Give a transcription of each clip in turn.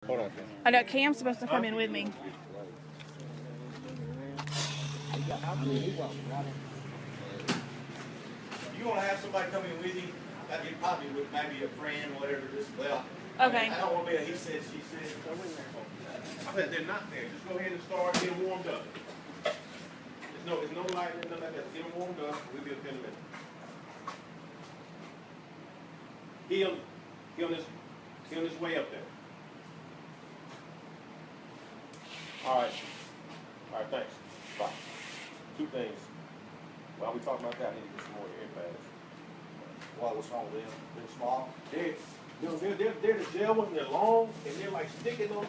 Hold on. I know Cam's supposed to come in with me. You want to have somebody come in with you? That'd be probably with maybe a friend or whatever. Just Okay. I don't want to be a he said, she said. I said they're not there. Just go ahead and start getting warmed up. There's no light, nothing like that. Get them warmed up. We'll be up in a minute. He on his way up there. All right, thanks. Bye. Two things. While we talking about that, I need to get some more air pads. What's wrong with them? They're small. They're the gel ones, and they're long, and they're like sticking them.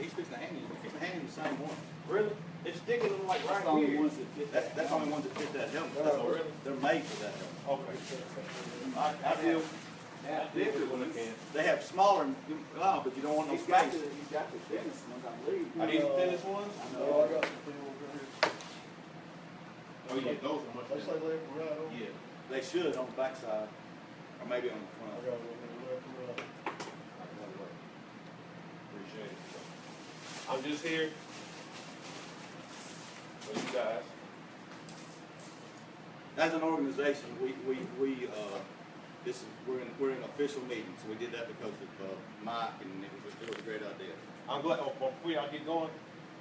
He's fixing to hand you. He's fixing to hand you the same one. Really? It's sticking them like right That's the only here. ones that fit. That's the only ones that fit that helmet. Oh, really? They're made for that helmet. Okay. I feel different when I can. They have smaller, but you don't want no He's got space. the thinnest ones, I believe. Are these the thinnest ones? I know. I got the thin ones right here. Oh yeah, those are much They say better. left and right on. Yeah. They should on the backside, or maybe on the I front. got one there left and right. Appreciate it. I'm just here for you guys. As an organization, we're in official meetings. We did that because of Mike, and it was a great idea. I'm glad. Before y'all get going,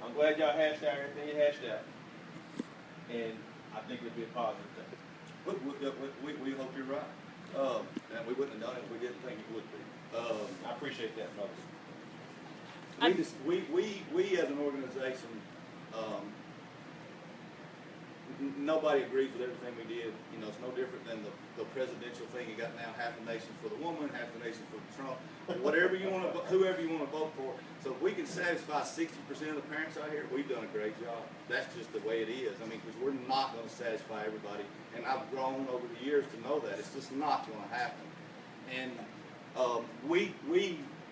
I'm glad y'all hashed out everything you hashed out, and I think it'll be a positive thing. We hope you're right. And we wouldn't have done it if we didn't think it would be. I appreciate that, fellas. We as an organization, nobody agrees with everything we did. You know, it's no different than the presidential thing you got now, half a nation for the woman, half a nation for Trump, whatever you want to, whoever you want to vote for. So if we can satisfy 60% of the parents out here, we've done a great job. That's just the way it is. I mean, because we're not going to satisfy everybody. And I've grown over the years to know that. It's just not going to happen. And we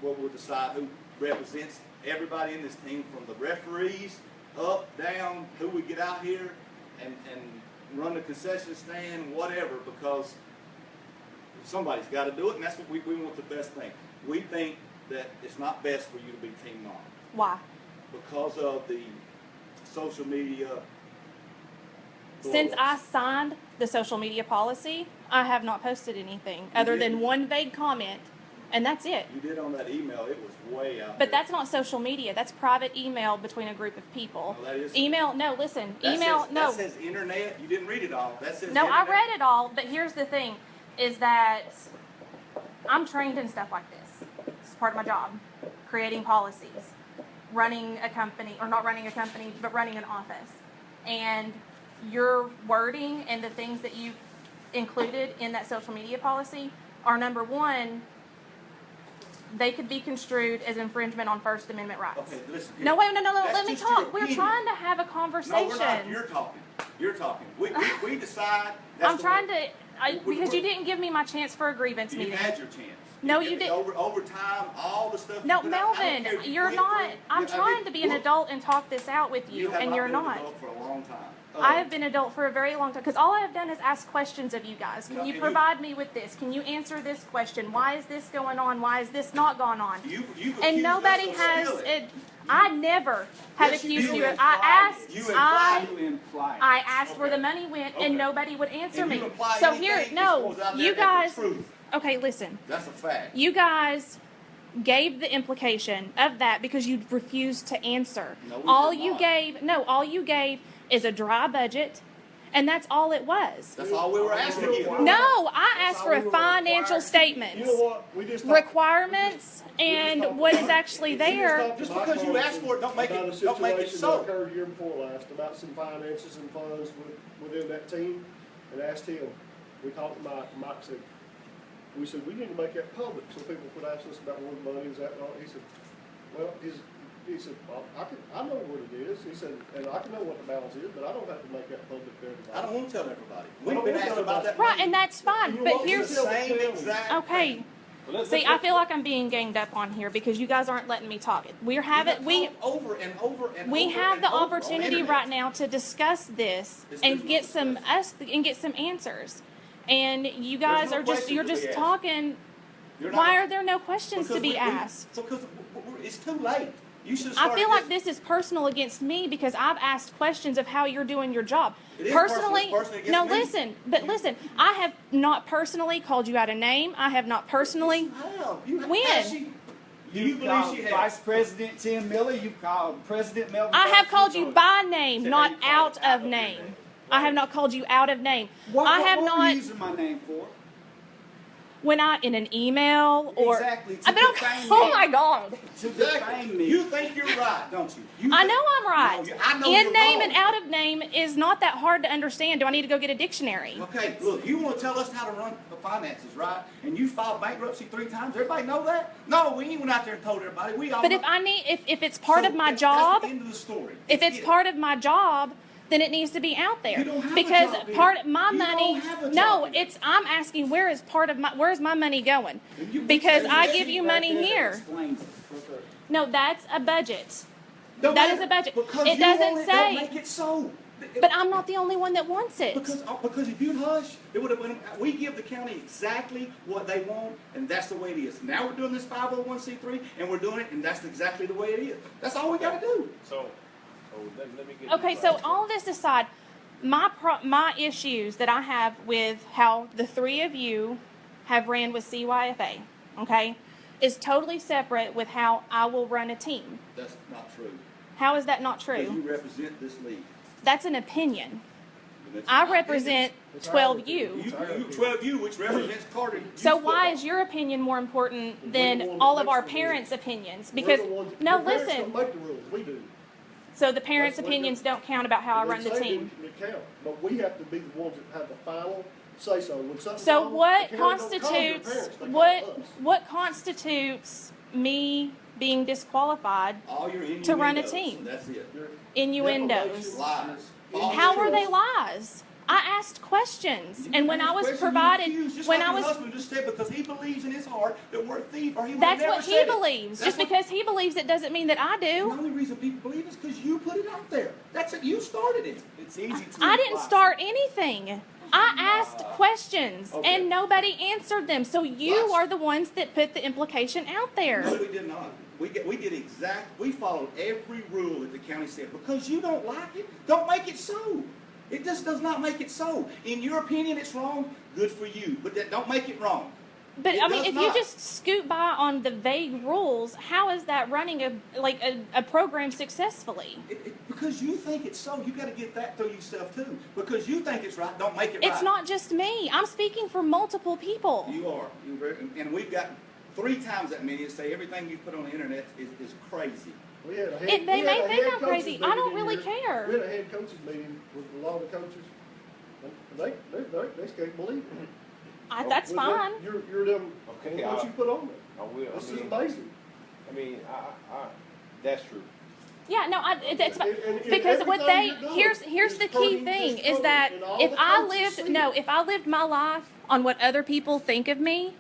will decide who represents everybody in this team, from the referees up, down, who we get out here and run the concession stand, whatever, because somebody's got to do it, and that's what we want. The best thing. We think that it's not best for you to be team on. Why? Because of the social media. Since I signed the social media policy, I have not posted anything other than one vague comment, and that's it. You did on that email. It was way out But there. that's not social media. That's private email between a group of people. No, that is- Email, no, listen. That Email, says, no. That says internet. You didn't read it all. That says No, I internet. read it all, but here's the thing, is that I'm trained in stuff like this. It's part of my job. Creating policies. Running a company, or not running a company, but running an office. And your wording and the things that you included in that social media policy are, number one, they could be construed as infringement on First Amendment rights. Okay, listen. No, wait, no, That's let me just talk. your We're opinion. trying to have a No, conversation. we're not. You're talking. You're talking. We decide. That's I'm the trying way- because you didn't give me my chance for a grievance You meeting. had your chance. No, did you it didn't. Over time, all the stuff. No, you put out, I don't Melvin, care if you you're went not. through- I'm Yeah, I trying did. to be an Look, adult and talk this out with you, have and you're been not. an adult for a long time. I have been adult for a very long time, because all I have done is ask questions of you guys. Can No, you and you- provide me with this? Can you answer this question? Why is this going on? Why is this not going on? You've And accused nobody us of has. stealing. I never have Yes, you accused did. you. You I implied asked. it. You implied You imply. I asked where Okay. the money went, Okay. and nobody would answer And me. you imply So anything here, that no, goes out there you as the guys. truth. Okay, listen. That's a fact. You guys gave the implication of that because you refused to answer. No, we all did you not. all you gave is a dry budget, and that's all it was. That's all we were asking you. No, I asked for a financial statement, You know what? We just talked- requirements, and what is actually we just there. talked to Just Mike because you asked for it, don't make about it- a don't make it situation so. that occurred year before last about some finances and funds within that team, and asked him. We talked to Mike. Mike said, we said we need to make that public so people could ask us about where the money is at. And all. He said, well, he said, well, I know what it is. He said, and I can know what the balance is, but I don't have to make that public to everybody. I don't want to tell everybody. I We've don't been wanna asked tell about that. everybody. Right, and that's fine. You But want me to here's The same exact okay. thing. See, I feel like I'm being ganged up on here because you guys aren't letting me talk. We're having Over and over and we over have and the over on opportunity internet. right now to discuss this This and is get not some discussed. and get some answers. And you guys no are just questions you're to be just asked. talking. You're Why not- are there no questions to because be we- asked? Because It's too late. You should have I started feel like this is personal against me because I've asked questions of how you're doing your job. It is Personally, personal against no, me. listen, I have not personally called you out a name. I have not personally. When? Do you believe she has? Vice President Tim Miller, you've called President Melvin. I have Fox, called you by name, Said not you called out out of of name. your name. I have not called you out of name. What I were you using my name for? when I in an email or Exactly, to I mean, defame oh me. my God. To defame me. You think you're right, don't you? I know I'm right. No, I know In you're name wrong. and out of name is not that hard to understand. Do I need to go get a dictionary? Okay, look, you want to tell us how to run the finances, right? And you filed bankruptcy 3 times. Everybody know that? No, we ain't went out there and told everybody. We all But know. if it's part So of my that's job, the end of the story. if That's it's it. part of my job, then it needs to be out there. You don't have a because job here. part of my You money. don't have a No, job here. it's I'm asking where's my money going? And you- Because there's I a give sheet you Right money there that here. explains it. No, that's a budget. Don't that matter, is a budget. Because It you doesn't want say- Don't make it so. But I'm not the only one that wants it. Because if you'd hush, it would have been. We give the county exactly what they want, and that's the way it is. Now we're doing this 501c3, and we're doing it, and that's exactly the way it is. That's all we got to do. So let me get. Okay, this so right. all this aside, my issues that I have with how the three of you have ran with CYFA, okay, is totally separate with how I will run a team. That's not true. How is that not Because true? you represent this league. That's an opinion. And that's I my represent It's our 12U. opinion. You 12U, which represents Carter. So youth why football. is your opinion more important We're than the one that all of makes our the parents' rules. opinions? We're Because the ones- no, the parents listen. don't make the rules, we do. So the parents' That's what we opinions do. don't count about how I They run the say team. They count, but we have to be the ones that have the final say so. When something's So wrong, what the county don't call your constitutes parents, they call us. what constitutes me being disqualified? All your innuendos, to run a team? That's it. Your Innuendos. defamation, Lies. How False are they truth. lies? I asked questions, You and when I asked was questions, provided, you accused, just when like I your was, husband just said, because he believes in his heart that we're a thief, or he would that's never what he said it. believes. That's Just what- because he believes it doesn't mean that I The do. only reason people believe is because you put it out there. That's it. You started it. It's easy to I didn't imply. start anything. I asked questions, Okay. and nobody answered them. So you Lots. are the ones that put the implication out there. No, we did not. We did we followed every rule that the county said. Because you don't like it, don't make it so. It just does not make it so. In your opinion, it's wrong. Good for you, but don't make it wrong. But It I mean, does if not. you just scoot by on the vague rules, how is that running a program successfulvery? Because you think it's so, you got to get that through yourself too. Because you think it's right, don't make it right. It's not just me. I'm speaking for multiple people. You are. And we've got 3 times that many that say everything you put on the internet is crazy. We had a head, They we may had a think head I'm coaches crazy. I meeting don't in really here. care. We had a head coaches meeting with a lot of coaches, and they just can't believe it. That's Well, fine. You're them, Okay, what you put on I will. there. This I is mean, amazing. I mean, that's true. Yeah, no, that's fine. And Because what everything they you're doing here's is the key hurting thing this is program, that and all if the I coaches see lived it. if I lived my life on what other people think of me,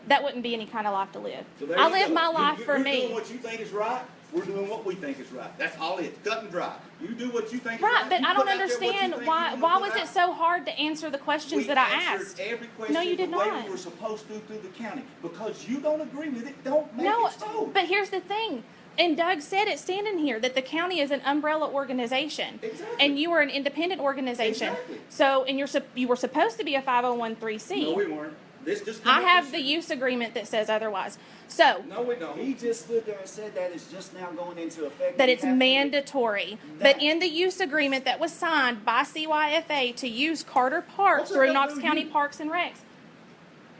that wouldn't be any kind of life to live. So there I you live go. my life for You're me. doing what you think is right. We're doing what we think is right. That's all it is. Cut and dry. You do what you think is Right, right. but You I don't put out there what you understand think why you why wanna was put it out. so hard to answer the questions We that I answered asked? every question No, you did the way not. we were supposed to through the county. Because you don't agree with it, don't make No, it so. but here's the thing. And Doug said it standing here that the county is an umbrella organization. Exactly. And you are an independent organization. Exactly. So, and you were supposed to be a 501(c)(3). No, we weren't. This just I have the use agreement that says otherwise. So, No, we don't. He just stood there and said that it's just now going into effect. that We it's have to- mandatory. But in the use agreement that was signed by CYFA to use Carter Park What's that through got to Knox do with County you? Parks and Recs.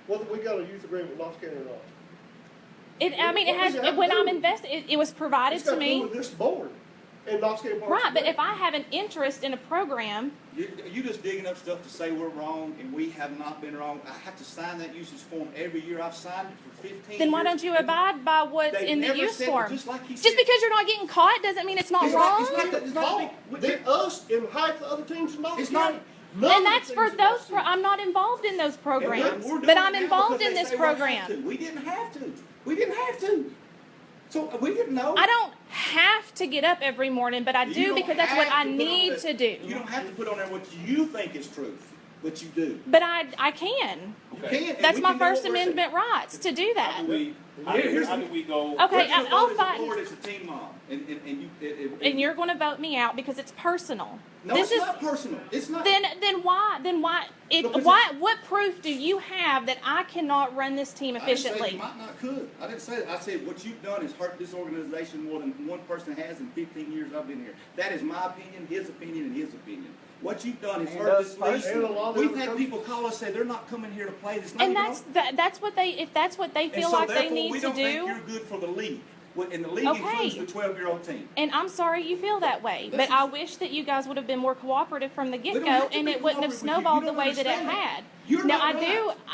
Whether we got a youth agreement with Knox County or not. I mean, it What has, does it have to when do I'm with it? invested, it was provided It's to got to do me. with this board and Knox County Parks Right, and but Rec. if I have an interest in a program, You just digging up stuff to say we're wrong, and we have not been wrong. I have to sign that usage form every year. I've signed it for 15 years. then why don't you abide by what's They in the never use said- form? just like he Just said- because you're not getting caught doesn't mean it's not It's wrong. it's not a big- Then us and half the other teams in Knox It's County. not- None of And the that's teams for in Knox those. County. I'm not involved in those programs, We're doing but it I'm now involved because in they this say we have to. program. We didn't have to. We didn't have to. So we didn't know. I don't have to get up every morning, but I You do don't because that's what have I to put on need the- to do. You don't have to put on there what you think is truth. but you do. But I can. You can. and That's we my can do First what we're saying. Amendment rights to do that. How do we go? Okay, We're gonna I'll vote as fight. a board as a team mom, and you. And you're going to vote me out because it's personal. No, this it's is not personal. It's not. then why Because what proof do you have that I cannot run this team I didn't say efficiently? you might not could. I didn't say that. I said what you've done has hurt this organization more than one person has in 15 years I've been here. That is my opinion, his opinion, and his opinion. What you've done has And hurt those this league. and a lot of We've other had coaches. people call us say they're not coming here to play. It's not And even that's what they if that's what they and feel so like they therefore, need we to don't think do. you're good for the league. And the league Okay. includes the 12-year-old team. And I'm sorry you feel that way, but Listen. I wish that you guys would have been more cooperative from the We don't get-go, have to and be it wouldn't have cooperative with you. snowballed You the don't way that it understand had. You're Now not I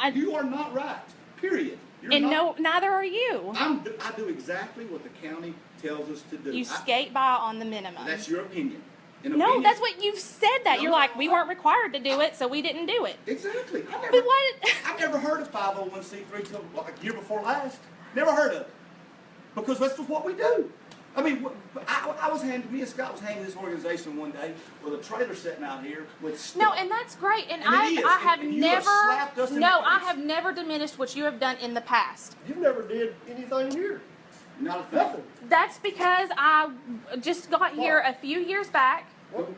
right. do. You are not right. Period. You're And not. no, neither are you. I do exactly what the county tells us to do. You skate by on the minimum. That's your opinion. An No, opinion- that's what you've said. That No, you're no, like we weren't required to do it, so we didn't do it. Exactly. But what? I've never heard of 501c3 till like a year before last. Never heard of it. Because that's just what we do. I mean, me and Scott was handing this organization one day with a trailer sitting out here with stuff. No, and that's great. And And it is. I have And you have never. slapped us in the No, I face. have never diminished what you have done in the past. You never did anything here. Not a thing. Nothing. That's because I just got here a few years back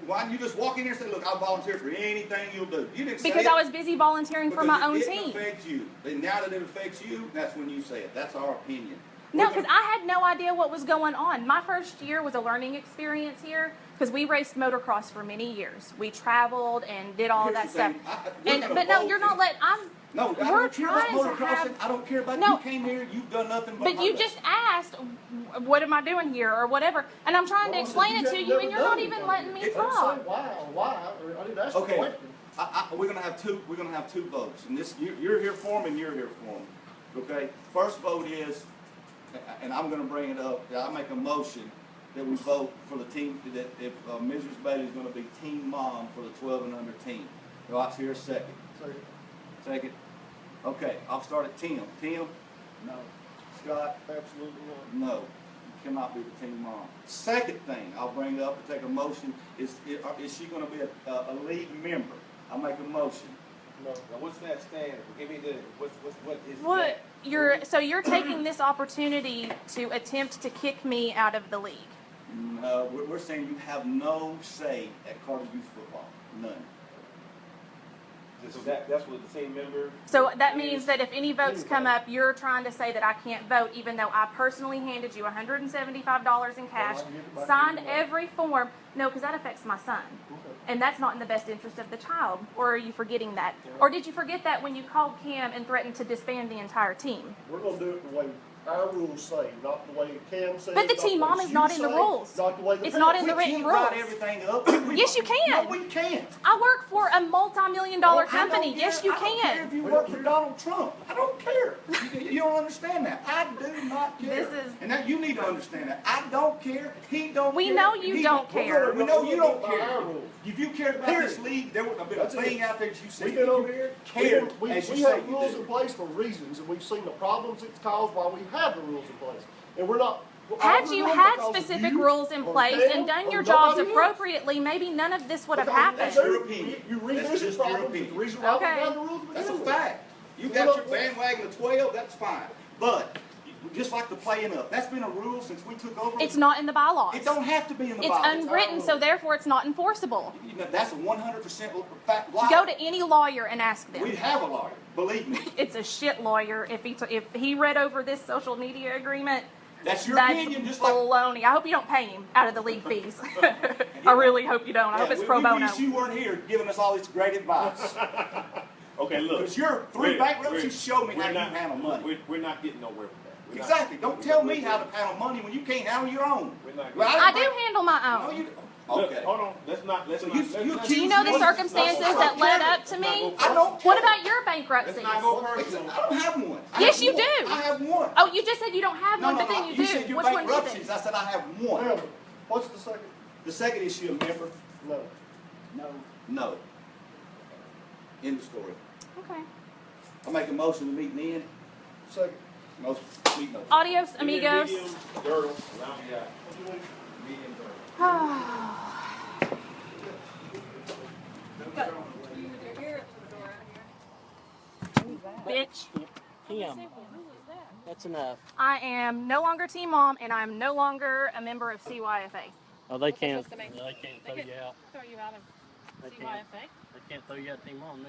Why don't you just walk in here and say, look, I'll volunteer for anything you'll do? You didn't say because it I was busy volunteering for my own it team. affects you. And now that it affects you, that's when you say it. That's our opinion. No, We're because gonna- I had no idea what was going on. My first year was a learning experience here because we raced motocross for many years. We traveled and did all Here's that the stuff. thing. We're And gonna but no, vote you're not and- letting. No, I We're don't care about trying to motocrossing. have- I don't care about No. you came here, you've done nothing but But you hurt just us. asked, what am I doing here or whatever, and I'm trying to Well, explain it you to have you, and never you're not done even anything. letting me It- I didn't talk. say why, or I didn't ask the Okay, question. we're gonna have two. We're gonna have two votes, and this you're here for them, and you're here for them. Okay. First vote is, and I'm gonna bring it up. I make a motion that we vote for the team that if Mrs. Bailey is gonna be team mom for the 12 and under team. Do I hear a second? Second. Second. Okay, I'll start at Tim. Tim, No. Scott, absolutely not. no, you cannot be the team mom. Second thing I'll bring up and take a motion is she gonna be a league member? I'll make a motion. No. Now, what's that standard? Give me the, what is What that? you're taking this opportunity to attempt to kick me out of the league. No, we're saying you have no say at Carter Youth football. None. So that's what the team member. So that means that if any votes come up, you're trying to say that I can't vote, even though I personally handed you $175 in cash, Well, I can give it back to signed you now. every form. No, because that affects my son. Okay. And that's not in the best interest of the child. Or are you forgetting that? Or did you forget that when you called Cam and threatened to disband the entire team? We're gonna do it the way our rules say, not the way Cam says. But the not team way mom is you not in the say, rules. Not the way the It's not in We the written can't write rules. everything up. Yes, you can. No, we can't. I work for a multi-million-dollar I don't company. care- Yes, you I don't care can. if you work for Donald Trump. I don't care. You don't understand that. I do not care. This is- And that you need to understand that. I don't care. He don't We care. know and you he don't care. We know you don't We're gonna do it by care. our rules. If you cared about this league, there wouldn't have been a That's it. thing out there that you said. We've been over here, Cared, we as you we say have you rules do. in place for reasons, and we've seen the problems it's caused while we have the rules in place. And we're not. Had we're you doing had because of specific you rules in or place Cam and done or your jobs nobody else. appropriately, maybe none of this would have Because That's happened. your opinion. You That's revisit just your problems, opinion. the reason why we Okay. got the rules. we That's a do. fact. You You got know, your bandwagon of 12, that's fine. But just like the playing up, that's been a rule since we took over. It's not in the bylaws. It don't have to be in the It's bylaws. unwritten, so therefore it's not enforceable. You know, that's a 100% fact lie. Go to any lawyer and ask We them. have a lawyer, believe me. It's a shit lawyer. If he read over this social media agreement, That's your that's opinion, just like. baloney. I hope you don't pay him out of the league fees. I really hope you don't. I hope it's pro we bono. wish you weren't here giving us all this great advice. Okay, look. Because your three bankruptcies show me how you handle money. We're not getting nowhere with that. We're not- Exactly. Don't tell me how to handle money when you can't handle your own. We're not Well, I didn't do handle my No, own. you. Look, Okay. hold on. Let's not. So you Do you know the Let's- circumstances let's- that led up to me? I don't. What care. about your Let's bankruptcies? not go I personal. don't have one. I Yes, have you one. do. I have one. Oh, you just said you don't have one, No, but then you you do. said your Which one is bankruptcies. it? I said I have one. Now, what's the second? The second issue, a member, No. No. no. End of story. Okay. I make a motion to meet then. Second. Motion, meet no. Adios, Give me a amigos. Medium girdle, and I'll be out. Medium girdle. Oh. You either hear it Which? Him. That's enough. I am no longer team mom, and I'm no longer a member of CYFA. Oh, they What's that can't. supposed to mean? They can't throw you out. Throw you out of They can't. CYFA? They can't throw you out team on.